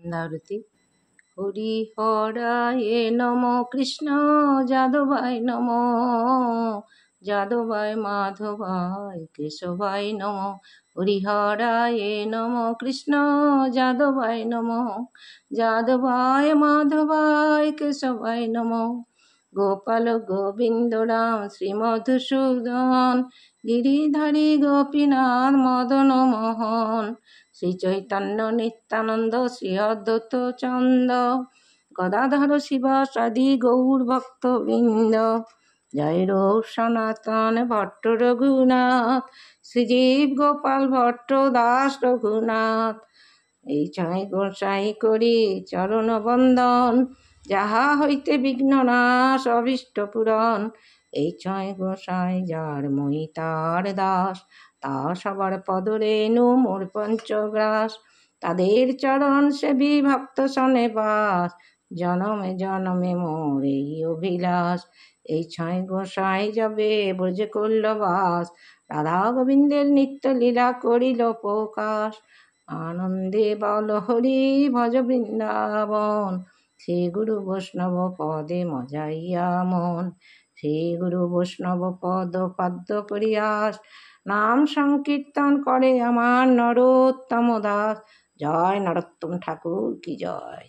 সন্ধ্যারতি। হরি হরায়ে নম, কৃষ্ণ যাদবায় নম, যাদবায় মাধবায় কেশবায় নম। হরি হরায়ে নম, কৃষ্ণ যাদবায় নম, যাদবায় মাধবায় কেশবায় নম। গোপাল গোবিন্দ রাম শ্রী মধুসূদন, গিরিধারী গোপীনাথ মদন মোহন। শ্রী চৈতন্য নিত্যানন্দ শ্রী অদ্বৈত চন্দ, গদাধর শিবাসাদি গৌর ভক্তবৃন্দ। জয় রূপ সনাতন ভট্ট রঘুনাথ, শ্রীজীব গোপাল ভট্ট দাস রঘুনাথ। এই ছয় গোসাই করি চরণ বন্দন, যাহা হইতে বিঘ্ন নাশ অভীষ্ট পূরণ। এই ছয় গোসাই যার মই তার দাস, তা সবার পদরেণু মোর পঞ্চগ্রাস। তাদের চরণ সেবী ভক্ত সনে বাস, জনমে জনমে মোর এই অভিলাষ। এই ছয় গোসাই যাবে ব্রজে করল বাস, রাধা গোবিন্দের নিত্য লীলা করিল প্রকাশ। আনন্দে বল হরি ভজ বৃন্দাবন, শ্রী গুরু বৈষ্ণব পদে মজাইয়া মন। শ্রী গুরু বৈষ্ণব পদ পাদ্য করিয়াস, নাম সংকীর্তন করে আমার নরোত্তম দাস। জয় নরোত্তম ঠাকুর কি জয়।